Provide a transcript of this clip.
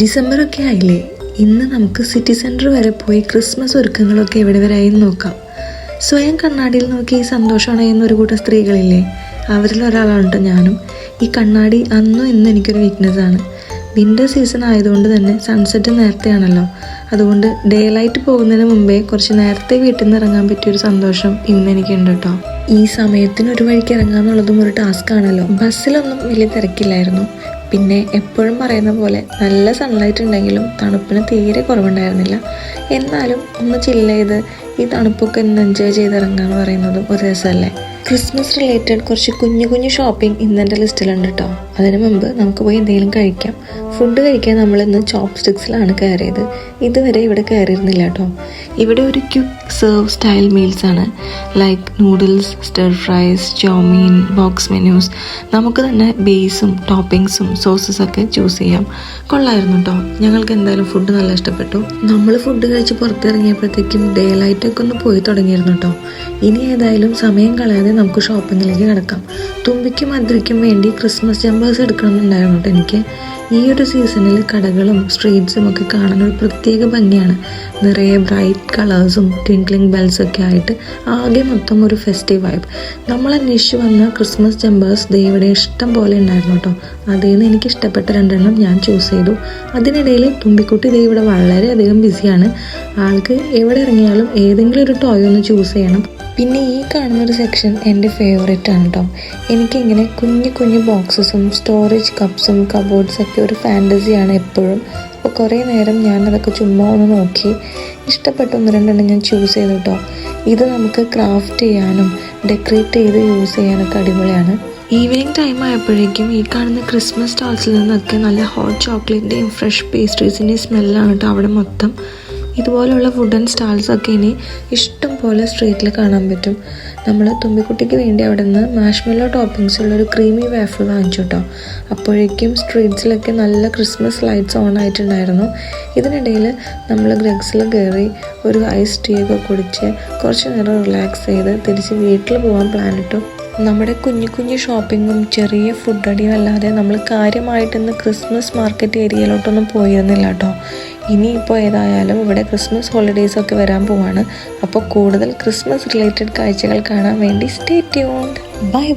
ഡിസംബറൊക്കെ ആയില്ലേ, ഇന്ന് നമുക്ക് സിറ്റി സെൻറ്റർ വരെ പോയി ക്രിസ്മസ് ഒരുക്കങ്ങളൊക്കെ എവിടെ വരെയായി നോക്കാം. സ്വയം കണ്ണാടിയിൽ നോക്കി ഈ സന്തോഷം അണയുന്ന ഒരു കൂട്ടം സ്ത്രീകളില്ലേ, അവരിൽ ഒരാളാണ് ഞാനും. ഈ കണ്ണാടി അന്നും ഇന്നും എനിക്കൊരു വീക്ക്നെസ്സാണ്. വിൻ്റർ സീസൺ ആയതുകൊണ്ട് തന്നെ സൺസെറ്റ് നേരത്തെയാണല്ലോ, അതുകൊണ്ട് ഡേ ലൈറ്റ് പോകുന്നതിന് മുമ്പേ കുറച്ച് നേരത്തെ വീട്ടിൽ നിന്ന് ഇറങ്ങാൻ പറ്റിയൊരു സന്തോഷം ഇന്ന് എനിക്കുണ്ട് കേട്ടോ. ഈ സമയത്തിന് ഒരു വഴിക്ക് ഇറങ്ങാന്നുള്ളതും ഒരു ടാസ്ക് ആണല്ലോ. ബസ്സിലൊന്നും വലിയ തിരക്കില്ലായിരുന്നു. പിന്നെ എപ്പോഴും പറയുന്ന പോലെ നല്ല സൺലൈറ്റ് ഉണ്ടെങ്കിലും തണുപ്പിന് തീരെ കുറവുണ്ടായിരുന്നില്ല. എന്നാലും ഒന്ന് ചില്ല് ചെയ്ത് ഈ തണുപ്പൊക്കെ ഒന്ന് എൻജോയ് ചെയ്തിറങ്ങാന്ന് പറയുന്നതും ഒരു രസമല്ലേ. ക്രിസ്മസ് റിലേറ്റഡ് കുറച്ച് കുഞ്ഞു ഷോപ്പിംഗ് ഇന്നെൻ്റെ ലിസ്റ്റിലുണ്ട് കേട്ടോ. അതിന് മുമ്പ് നമുക്ക് പോയി എന്തെങ്കിലും കഴിക്കാം. ഫുഡ് കഴിക്കാൻ നമ്മളിന്ന് ചോപ്പ് സ്റ്റിക്സിലാണ് കയറിയത്. ഇതുവരെ ഇവിടെ കയറിയിരുന്നില്ല കേട്ടോ. ഇവിടെ ഒരു ക്വിക്ക് സെർവ് സ്റ്റൈൽ മീൽസാണ്, like noodles, stir fries, chow mein, box menus. നമുക്ക് തന്നെ ബേസും ടോപ്പിങ്സും സോസസൊക്കെ ചൂസ് ചെയ്യാം. കൊള്ളായിരുന്നു കേട്ടോ. ഞങ്ങൾക്ക് എന്തായാലും ഫുഡ് നല്ല ഇഷ്ടപ്പെട്ടു. നമ്മൾ ഫുഡ് കഴിച്ച് പുറത്തിറങ്ങിയപ്പോഴത്തേക്കും ഡേ ലൈറ്റൊക്കെ ഒന്ന് പോയി തുടങ്ങിയിരുന്നു കേട്ടോ. ഇനി ഏതായാലും സമയം കളയാതെ നമുക്ക് ഷോപ്പിങ്ങിലേക്ക് കിടക്കാം. തുമ്പിക്കും മദ്രിക്കും വേണ്ടി ക്രിസ്മസ് ജമ്പേഴ്സ് എടുക്കണമെന്നുണ്ടായിരുന്നു കേട്ടോ എനിക്ക്. ഈ ഒരു സീസണിൽ കടകളും സ്ട്രീറ്റ്സും ഒക്കെ കാണാൻ ഒരു പ്രത്യേക ഭംഗിയാണ്. നിറയെ ബ്രൈറ്റ് കളേഴ്സും ട്വിങ്ക്ലിംഗ് ബെൽസൊക്കെ ആയിട്ട് ആകെ മൊത്തം ഒരു ഫെസ്റ്റീവ് വൈബ്. നമ്മൾ അന്വേഷിച്ച് വന്ന ക്രിസ്മസ് ജമ്പേഴ്സ് ദേ ഇവിടെ ഇഷ്ടം പോലെ ഉണ്ടായിരുന്നു കേട്ടോ. അതിൽ നിന്ന് എനിക്ക് ഇഷ്ടപ്പെട്ട 2 ഞാൻ ചൂസ് ചെയ്തു. അതിനിടയിൽ തുമ്പിക്കുട്ടി ദേ ഇവിടെ വളരെയധികം ബിസിയാണ്. ആൾക്ക് എവിടെ ഇറങ്ങിയാലും ഏതെങ്കിലും ഒരു ടോയ് ഒന്ന് ചൂസ് ചെയ്യണം. പിന്നെ ഈ കാണുന്നൊരു സെക്ഷൻ എൻ്റെ ഫേവറേറ്റ് ആണ് കേട്ടോ. എനിക്കിങ്ങനെ കുഞ്ഞു ബോക്സസും സ്റ്റോറേജ് കപ്സും കബോർഡ്സൊക്കെ ഒരു ഫാൻറ്റസിയാണ് എപ്പോഴും. അപ്പോൾ കുറേ നേരം ഞാനതൊക്കെ ചുമ്മാ ഒന്ന് നോക്കി ഇഷ്ടപ്പെട്ട 1-2 ഞാൻ ചൂസ് ചെയ്തു കേട്ടോ. ഇത് നമുക്ക് ക്രാഫ്റ്റ് ചെയ്യാനും ഡെക്കറേറ്റ് ചെയ്ത് യൂസ് ചെയ്യാനൊക്കെ അടിപൊളിയാണ്. ഈവനിങ് ടൈം ആയപ്പോഴേക്കും ഈ കാണുന്ന ക്രിസ്മസ് സ്റ്റാൾസിൽ നിന്നൊക്കെ നല്ല ഹോട്ട് ചോക്ലേറ്റിൻ്റെയും ഫ്രഷ് പേസ്ട്രീസിൻ്റെയും സ്മെല്ലാണ് കേട്ടോ അവിടെ മൊത്തം. ഇതുപോലുള്ള ഫുഡ് ആൻഡ് സ്റ്റാൾസൊക്കെ ഇനി ഇഷ്ടം പോലെ സ്ട്രീറ്റിൽ കാണാൻ പറ്റും. നമ്മൾ തുമ്പിക്കുട്ടിക്ക് വേണ്ടി അവിടെ നിന്ന് മാഷ്മെല്ലോ ടോപ്പിങ്സ് ഉള്ളൊരു ക്രീമി വാഫിൾ വാങ്ങിച്ചു കേട്ടോ. അപ്പോഴേക്കും സ്ട്രീറ്റ്സിലൊക്കെ നല്ല ക്രിസ്മസ് ലൈറ്റ്സ് ഓൺ ആയിട്ടുണ്ടായിരുന്നു. ഇതിനിടയിൽ നമ്മൾ ഗ്രെഗ്സിൽ കയറി ഒരു ഐസ് ടീ ഒക്കെ കുടിച്ച് കുറച്ച് നേരം റിലാക്സ് ചെയ്ത് തിരിച്ച് വീട്ടിൽ പോകാൻ പ്ലാൻ ഇട്ടു. നമ്മുടെ കുഞ്ഞു ഷോപ്പിങ്ങും ചെറിയ ഫുഡ് അടിയും അല്ലാതെ നമ്മൾ കാര്യമായിട്ടൊന്ന് ക്രിസ്മസ് മാർക്കറ്റ് ഏരിയയിലോട്ടൊന്നും പോയിരുന്നില്ല കേട്ടോ. ഇനിയിപ്പോൾ ഏതായാലും ഇവിടെ ക്രിസ്മസ് ഹോളിഡേയ്സൊക്കെ വരാൻ പോവാണ്. അപ്പോൾ കൂടുതൽ ക്രിസ്മസ് റിലേറ്റഡ് കാഴ്ചകൾ കാണാൻ വേണ്ടി സ്റ്റേ ട്യൂൺഡ്. ബൈ.